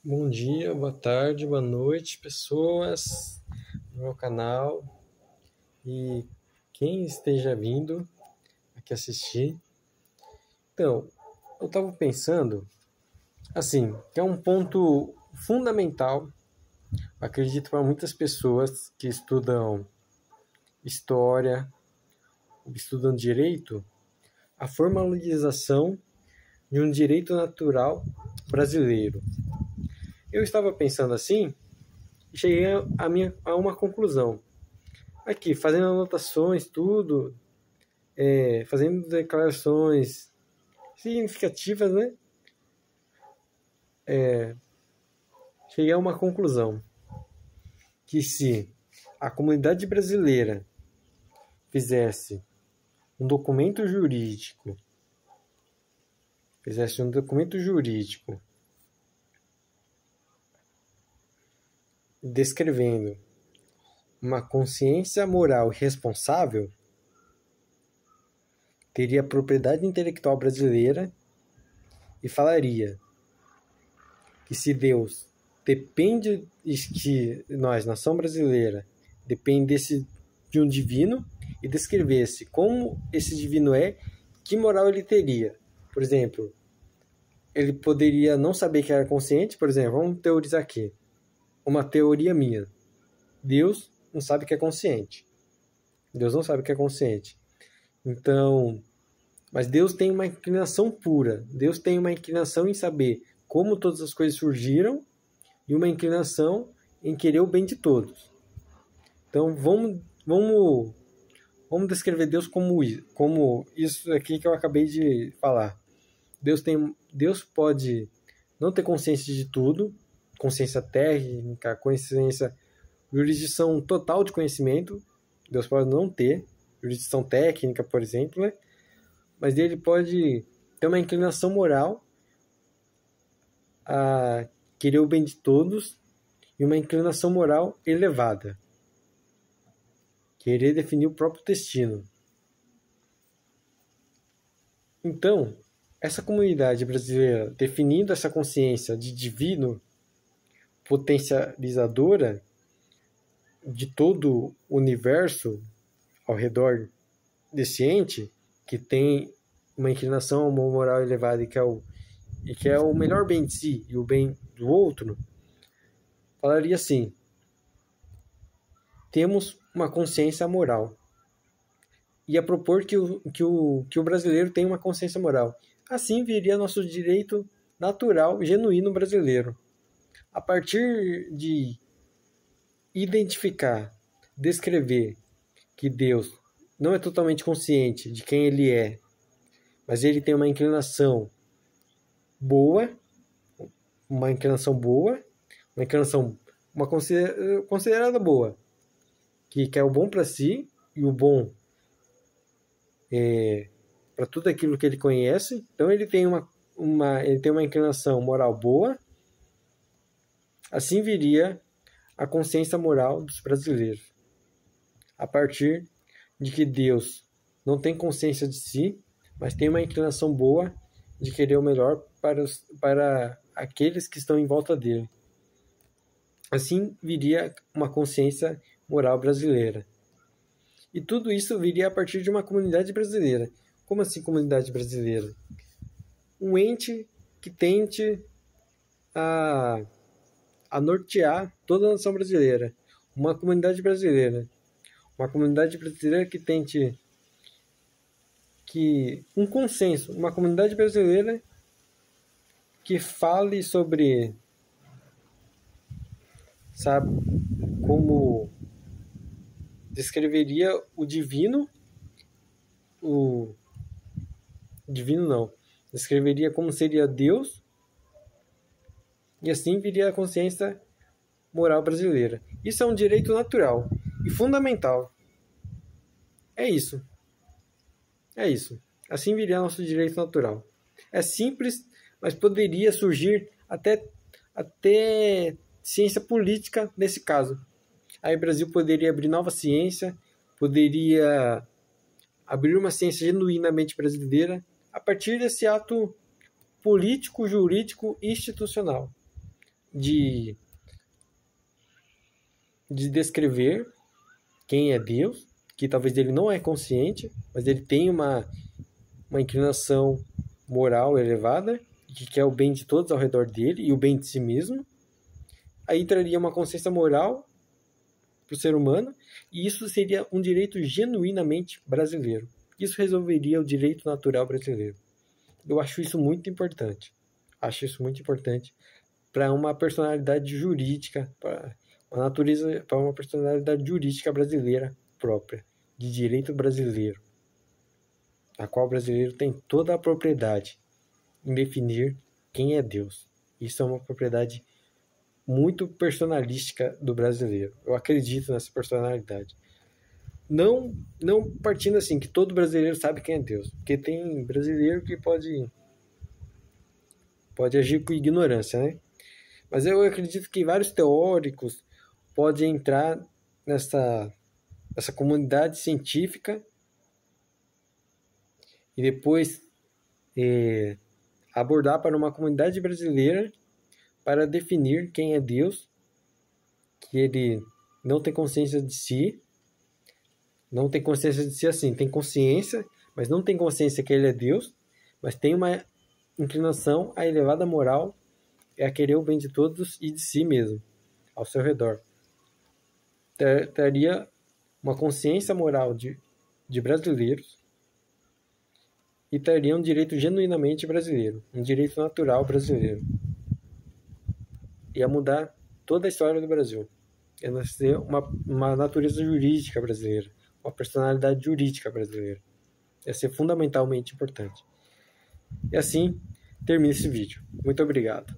Bom dia, boa tarde, boa noite, pessoas do meu canal e quem esteja vindo aqui assistir. Então, eu estava pensando, assim, que é um ponto fundamental, acredito para muitas pessoas que estudam história, estudam direito, a formalização de um direito natural brasileiro. Eu estava pensando assim e cheguei a uma conclusão. Aqui, fazendo anotações, tudo, fazendo declarações significativas, né? Cheguei a uma conclusão, que se a comunidade brasileira fizesse um documento jurídico, descrevendo uma consciência moral responsável, teria propriedade intelectual brasileira e falaria que se Deus depende, que nós, nação brasileira, dependesse de um divino e descrevesse como esse divino é, que moral ele teria. Por exemplo, ele poderia não saber que era consciente, por exemplo, vamos teorizar aqui, uma teoria minha. Deus não sabe que é consciente. Deus não sabe que é consciente. Então, mas Deus tem uma inclinação pura. Deus tem uma inclinação em saber como todas as coisas surgiram e uma inclinação em querer o bem de todos. Então, vamos descrever Deus como isso aqui que eu acabei de falar. Deus pode não ter consciência de tudo, consciência técnica, consciência, jurisdição total de conhecimento. Deus pode não ter jurisdição técnica, por exemplo, né? Mas ele pode ter uma inclinação moral a querer o bem de todos e uma inclinação moral elevada. Querer definir o próprio destino. Então, essa comunidade brasileira, definindo essa consciência de divino, potencializadora de todo o universo ao redor desse ente, que tem uma inclinação a uma moral elevada e que é o melhor bem de si e o bem do outro, falaria assim: temos uma consciência moral. Ia propor que o brasileiro tenha uma consciência moral. Assim viria nosso direito natural, genuíno brasileiro. A partir de identificar, descrever que Deus não é totalmente consciente de quem ele é, mas ele tem uma inclinação boa, uma considerada boa, que quer o bom para si e o bom para tudo aquilo que ele conhece. Então ele tem uma inclinação moral boa. Assim viria a consciência moral dos brasileiros, a partir de que Deus não tem consciência de si, mas tem uma inclinação boa de querer o melhor para aqueles que estão em volta dele. Assim viria uma consciência moral brasileira. E tudo isso viria a partir de uma comunidade brasileira. Como assim comunidade brasileira? Um ente que tente a nortear toda a nação brasileira. Uma comunidade brasileira. Uma comunidade brasileira que tente um consenso. Uma comunidade brasileira que fale sobre, sabe, como descreveria o divino, descreveria como seria Deus, e assim viria a consciência moral brasileira. Isso é um direito natural e fundamental. É isso. Assim viria nosso direito natural. É simples, mas poderia surgir até ciência política nesse caso. Aí o Brasil poderia abrir nova ciência, poderia abrir uma ciência genuinamente brasileira a partir desse ato político, jurídico e institucional. de descrever quem é Deus, que talvez ele não é consciente, mas ele tem uma inclinação moral elevada, que quer o bem de todos ao redor dele e o bem de si mesmo. Aí traria uma consciência moral para o ser humano, e isso seria um direito genuinamente brasileiro. Isso resolveria o direito natural brasileiro. Eu acho isso muito importante. Acho isso muito importante para uma personalidade jurídica, para uma personalidade jurídica brasileira própria, de direito brasileiro, a qual o brasileiro tem toda a propriedade em definir quem é Deus. Isso é uma propriedade muito personalística do brasileiro. Eu acredito nessa personalidade. Não partindo assim, que todo brasileiro sabe quem é Deus. Porque tem brasileiro que pode agir com ignorância, né? Mas eu acredito que vários teóricos podem entrar nessa comunidade científica e depois abordar para uma comunidade brasileira para definir quem é Deus, que ele não tem consciência de si, assim, tem consciência, mas não tem consciência que ele é Deus, mas tem uma inclinação à elevada moral e a querer o bem de todos e de si mesmo, ao seu redor. Teria uma consciência moral de brasileiros e teria um direito genuinamente brasileiro, um direito natural brasileiro. Ia mudar toda a história do Brasil. Ia nascer uma natureza jurídica brasileira, uma personalidade jurídica brasileira. Ia ser fundamentalmente importante. E assim termina esse vídeo. Muito obrigado.